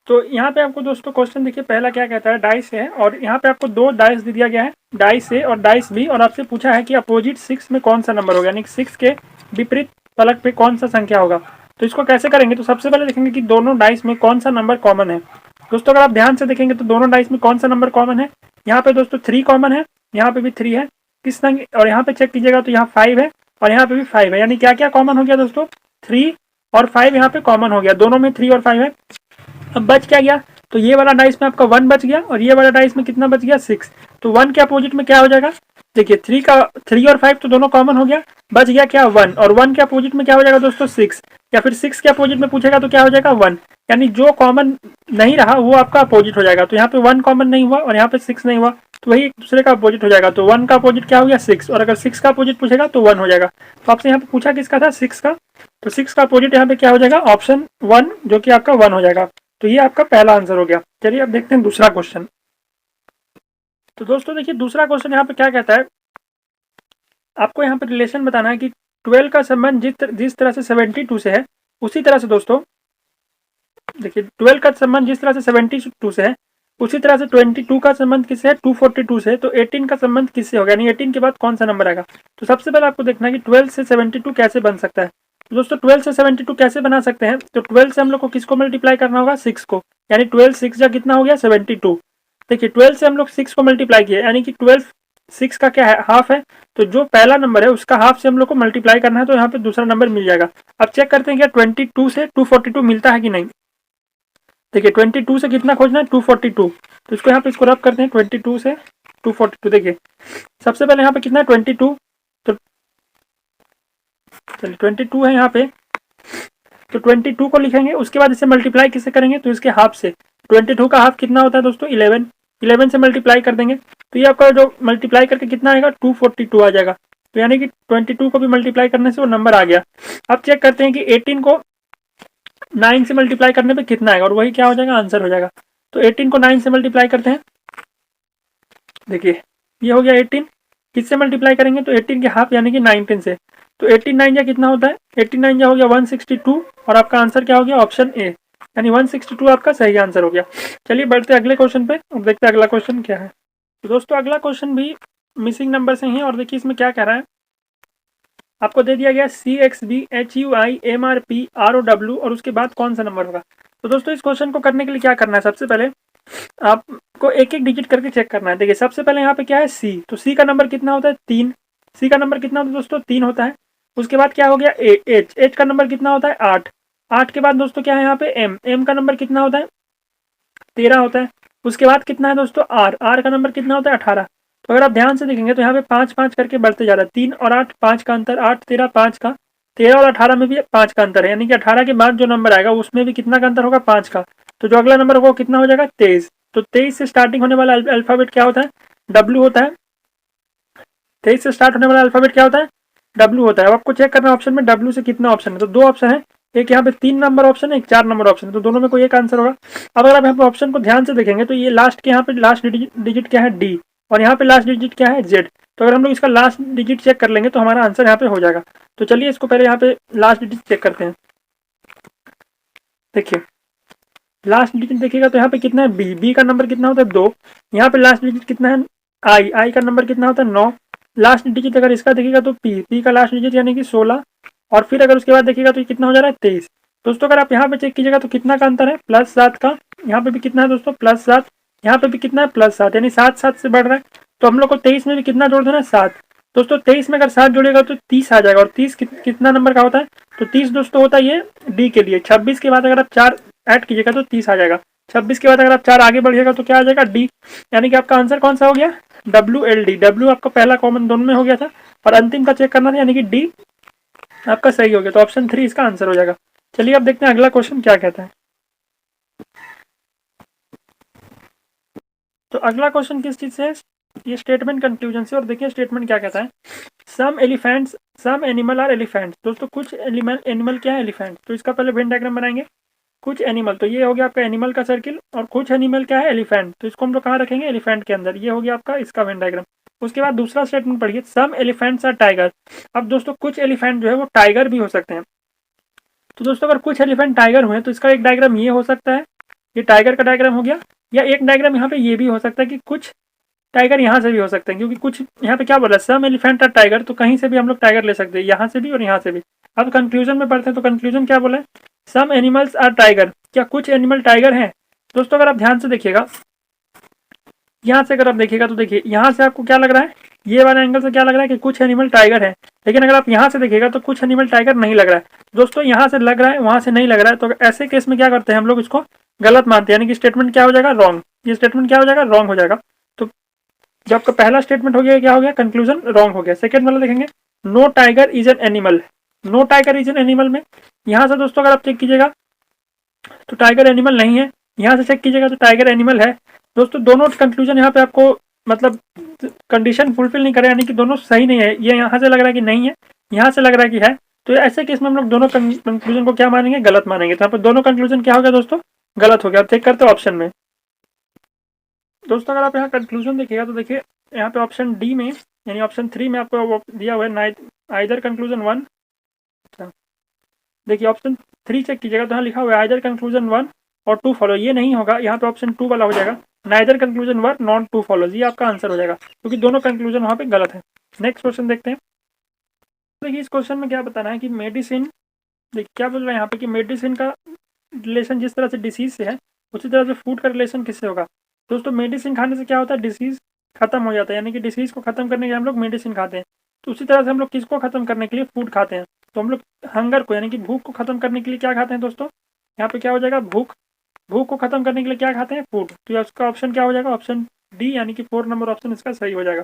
तो यहाँ पे आपको दोस्तों क्वेश्चन देखिए पहला क्या कहता है, डाइस है और यहाँ पे आपको दो डाइस दे दिया गया है, डाइस ए और डाइस बी, और आपसे पूछा है कि अपोजिट 6 में कौन सा नंबर होगा, यानी 6 के विपरीत फलक पे कौन सा संख्या होगा। तो इसको कैसे करेंगे, तो सबसे पहले देखेंगे कि दोनों डाइस में कौन सा नंबर कॉमन है। दोस्तों अगर आप ध्यान से देखेंगे तो दोनों डाइस में कौन सा नंबर कॉमन है, यहाँ पे दोस्तों 3 कॉमन है, यहाँ पे भी 3 है, किस संग और यहाँ पे चेक कीजिएगा तो यहाँ 5 है और यहाँ पे भी 5 है, यानी क्या क्या कॉमन हो गया दोस्तों, 3 और 5 यहाँ पे कॉमन हो गया, दोनों में 3 और 5 है। अब बच क्या गया, तो ये वाला डाइस में आपका 1 बच गया और ये वाला डाइस में कितना बच गया, 6। तो 1 के अपोजिट में क्या हो जाएगा, देखिए 3 और 5 तो दोनों कॉमन हो गया, बच गया क्या 1, और 1 के अपोजिट में क्या हो जाएगा दोस्तों 6, या फिर 6 के अपोजिट में पूछेगा तो क्या हो जाएगा 1, यानी जो कॉमन नहीं रहा वो आपका अपोजिट हो जाएगा। तो यहाँ पे 1 कॉमन नहीं हुआ और यहाँ पे 6 नहीं हुआ, तो वही एक दूसरे का अपोजिट हो जाएगा। तो 1 का अपोजिट क्या हो गया 6, और अगर 6 का अपोजिट पूछेगा तो 1 हो जाएगा। तो आपसे यहाँ पे पूछा किसका था, 6 का, तो 6 का अपोजिट यहाँ पे क्या हो जाएगा, ऑप्शन 1, जो कि आपका 1 हो जाएगा। तो ये आपका पहला आंसर हो गया। चलिए अब देखते हैं दूसरा क्वेश्चन। तो दोस्तों देखिए दूसरा क्वेश्चन यहाँ पे क्या कहता है, आपको यहाँ पे रिलेशन बताना है कि 12 का संबंध जिस तरह से 72 से है, उसी तरह से दोस्तों देखिए 12 का संबंध जिस तरह से 72 से है, उसी तरह से 22 का संबंध किससे है, 242 से। तो 18 का संबंध किससे होगा, यानी 18 के बाद कौन सा नंबर आएगा। तो सबसे पहले आपको देखना है कि 12 से 72 कैसे बन सकता है। तो दोस्तों 12 से 72 कैसे बना सकते हैं, तो 12 से हम लोग को किसको मल्टीप्लाई करना होगा, 6 को, यानी 12 6 जा कितना हो गया 72। देखिए 12 से हम लोग 6 को मल्टीप्लाई किया, यानी कि 12 6 का क्या है, हाफ है, तो जो पहला नंबर है उसका हाफ से हम लोग को मल्टीप्लाई करना है, तो यहाँ पे दूसरा नंबर मिल जाएगा। अब चेक करते हैं क्या 22 से 242 मिलता है कि नहीं। देखिए 22 से कितना खोजना है, 242, तो इसको यहाँ पे इसको रब करते हैं 22 से 242। देखिए सबसे पहले यहाँ पे कितना है 22, तो चलिए 22 है यहाँ पे, तो 22 को लिखेंगे, उसके बाद इसे मल्टीप्लाई किससे करेंगे, तो इसके हाफ से। 22 का हाफ कितना होता है दोस्तों 11, 11 से मल्टीप्लाई कर देंगे, तो ये आपका जो मल्टीप्लाई करके कितना आएगा 242 आ जाएगा। तो यानी कि 22 को भी मल्टीप्लाई करने से वो नंबर आ गया। अब चेक करते हैं कि 18 को 9 से मल्टीप्लाई करने पे कितना आएगा, और वही क्या हो जाएगा, आंसर हो जाएगा। तो 18 को 9 से मल्टीप्लाई करते हैं, देखिए ये हो गया 18, किससे मल्टीप्लाई करेंगे, तो 18 के हाफ यानी कि 19 से। तो 18 9 जा कितना होता है, 18 9 जा हो गया 162, और आपका आंसर क्या हो गया, ऑप्शन ए, यानी 162 आपका सही आंसर हो गया। चलिए बढ़ते अगले क्वेश्चन पे और देखते हैं अगला क्वेश्चन क्या है। तो दोस्तों अगला क्वेश्चन भी मिसिंग नंबर से ही है, और देखिए इसमें क्या कह रहा है, आपको दे दिया गया CXB HUI MRP ROW और उसके बाद कौन सा नंबर होगा। तो दोस्तों इस क्वेश्चन को करने के लिए क्या करना है, सबसे पहले आपको एक एक डिजिट करके चेक करना है। देखिए सबसे पहले यहाँ पे क्या है सी, तो सी का नंबर कितना होता है 3, सी का नंबर कितना होता है दोस्तों 3 होता है। उसके बाद क्या हो गया एच, एच का नंबर कितना होता है 8, 8 के बाद दोस्तों क्या है यहाँ पे एम, एम का नंबर कितना होता है 13 होता है। उसके बाद कितना है दोस्तों आर, आर का नंबर कितना होता है 18। तो अगर आप ध्यान से देखेंगे तो यहाँ पे 5 5 करके बढ़ते जा रहा है, 3 और 8 5 का अंतर, 8 13 5 का, 13 और 18 में भी 5 का अंतर है, यानी कि 18 के बाद जो नंबर आएगा उसमें भी कितना का अंतर होगा 5 का। तो जो अगला नंबर होगा वो कितना हो जाएगा 23। तो 23 से स्टार्टिंग होने वाला अल्फाबेट क्या होता है, डब्ल्यू होता है। 23 से स्टार्ट होने वाला अल्फाबेट क्या होता है, डब्ल्यू होता है। अब आपको चेक करना है ऑप्शन में डब्ल्यू से कितना ऑप्शन है, तो 2 ऑप्शन है, एक यहाँ पे 3 नंबर ऑप्शन है, एक 4 नंबर ऑप्शन है, तो दोनों में कोई एक आंसर होगा। अब अगर आप यहाँ पे ऑप्शन को ध्यान से देखेंगे तो ये लास्ट के यहाँ पे लास्ट डिजिट क्या है डी, और यहाँ पे लास्ट डिजिट क्या है जेड। तो अगर हम लोग इसका लास्ट डिजिट चेक कर लेंगे तो हमारा आंसर यहाँ पे हो जाएगा। तो चलिए इसको पहले यहाँ पे लास्ट डिजिट चेक करते हैं। देखिए लास्ट डिजिट देखिएगा तो यहाँ पे कितना है बी, बी का नंबर कितना होता है 2, यहाँ पे लास्ट डिजिट कितना है आई, आई का नंबर कितना होता है 9, लास्ट डिजिट अगर इसका देखिएगा तो पी, पी का लास्ट डिजिट यानी कि 16, और फिर अगर उसके बाद देखिएगा तो ये कितना हो जा रहा है 23। दोस्तों अगर आप यहाँ पे चेक कीजिएगा तो कितना का अंतर है +7 का, यहाँ पे भी कितना है दोस्तों +7, यहाँ पे भी कितना है +7, यानी 7 7 से बढ़ रहा है। तो हम लोग को 23 में भी कितना जोड़ देना है 7। दोस्तों 23 में अगर 7 जोड़ेगा तो 30 आ जाएगा, और 30 कितना नंबर का होता है, तो 30 दोस्तों होता है ये डी के लिए। 26 के बाद अगर आप 4 ऐड कीजिएगा तो 30 आ जाएगा, 26 के बाद अगर आप 4 आगे बढ़िएगा तो क्या आ जाएगा डी, यानी कि आपका आंसर कौन सा हो गया WLD। डब्ल्यू आपका पहला कॉमन दोनों में हो गया था और अंतिम का चेक करना था, यानी कि डी आपका सही हो गया। तो ऑप्शन 3 इसका आंसर हो जाएगा। चलिए अब देखते हैं अगला क्वेश्चन क्या कहता है। तो अगला क्वेश्चन किस चीज से है, ये स्टेटमेंट कंक्लूजन से, और देखिए स्टेटमेंट क्या कहता है, some elephants some animal are elephants. दोस्तों कुछ एनिमल क्या है एलिफेंट, तो इसका पहले वेन डायग्राम बनाएंगे। कुछ एनिमल, तो ये हो गया आपका एनिमल का सर्किल, और कुछ एनिमल क्या है एलिफेंट, तो इसको हम लोग कहाँ रखेंगे एलिफेंट के अंदर, ये हो गया आपका इसका वेन डायग्राम। उसके बाद दूसरा स्टेटमेंट पढ़िए, सम एलिफेंट्स आर टाइगर। अब दोस्तों कुछ एलिफेंट जो है वो टाइगर भी हो सकते हैं। तो दोस्तों अगर कुछ एलिफेंट टाइगर हुए तो इसका एक डायग्राम ये हो सकता है, ये टाइगर का डायग्राम हो गया। या एक डायग्राम यहाँ पे ये भी हो सकता है कि कुछ टाइगर यहाँ से भी हो सकते हैं, क्योंकि कुछ यहाँ पे क्या बोला, सम एलिफेंट और टाइगर, तो कहीं से भी हम लोग टाइगर ले सकते हैं, यहाँ से भी और यहाँ से भी। अब कंक्लूजन में पढ़ते हैं, तो कंक्लूजन क्या बोला है, सम एनिमल्स आर टाइगर, क्या कुछ एनिमल टाइगर हैं। दोस्तों अगर आप ध्यान से देखिएगा, यहाँ से अगर आप देखिएगा तो देखिए यहाँ से आपको क्या लग रहा है, ये वाला एंगल से क्या लग रहा है कि कुछ एनिमल टाइगर है। लेकिन अगर आप यहाँ से देखिएगा तो कुछ एनिमल टाइगर नहीं लग रहा है। दोस्तों यहाँ से लग रहा है, वहां से नहीं लग रहा है, तो ऐसे केस में क्या करते हैं हम लोग, इसको गलत मानते हैं, यानी कि स्टेटमेंट क्या हो जाएगा, रॉन्ग। ये स्टेटमेंट क्या हो जाएगा, रॉन्ग हो जाएगा। तो जब आपका पहला स्टेटमेंट हो गया, क्या हो गया, कंक्लूजन रॉन्ग हो गया। सेकंड वाला देखेंगे, no tiger is an animal. No tiger is an animal में यहाँ से दोस्तों अगर आप चेक कीजिएगा तो टाइगर एनिमल नहीं है, यहाँ से चेक कीजिएगा तो टाइगर एनिमल है। दोस्तों दोनों कंक्लूजन यहाँ पे आपको मतलब कंडीशन फुलफिल नहीं करे, यानी कि दोनों सही नहीं है। ये यहाँ से लग रहा है कि नहीं है, यहाँ से लग रहा है कि है। तो ऐसे केस में हम लोग दोनों कंक्लूजन को क्या मानेंगे, गलत मानेंगे। तो यहाँ पर दोनों कंक्लूजन क्या हो गया दोस्तों, गलत हो गया। आप चेक करते हो ऑप्शन में। दोस्तों अगर आप यहाँ कंक्लूजन देखिएगा तो देखिए यहाँ पे ऑप्शन डी में यानी ऑप्शन 3 में आपको दिया हुआ है आइदर कंक्लूजन 1। देखिए ऑप्शन 3 चेक कीजिएगा तो यहाँ लिखा हुआ है आइदर कंक्लूजन 1 और 2 फॉलो। ये नहीं होगा, यहाँ पे ऑप्शन 2 वाला हो जाएगा, नाइदर कंक्लूजन 1 नॉट 2 फॉलोज। ये आपका आंसर हो जाएगा, क्योंकि दोनों कंक्लूजन वहाँ पे गलत है। नेक्स्ट क्वेश्चन देखते हैं। देखिए इस क्वेश्चन में क्या बताना है कि मेडिसिन, देखिए क्या बोल रहा है यहाँ पे कि मेडिसिन का रिलेशन जिस तरह से डिसीज से है, उसी तरह से फूड का रिलेशन किससे होगा। दोस्तों मेडिसिन खाने से क्या होता है, डिसीज खत्म हो जाता है, यानी कि डिसीज को खत्म करने के लिए हम लोग मेडिसिन खाते हैं। तो उसी तरह से हम लोग किसको खत्म करने के लिए फूड खाते हैं। तो हम लोग हंगर को यानी कि भूख को खत्म करने के लिए क्या खाते हैं दोस्तों, यहाँ पे क्या हो जाएगा, भूख। भूख को खत्म करने के लिए क्या खाते हैं, फूड। तो उसका ऑप्शन क्या हो जाएगा, ऑप्शन डी, यानी कि 4 नंबर ऑप्शन इसका सही हो जाएगा।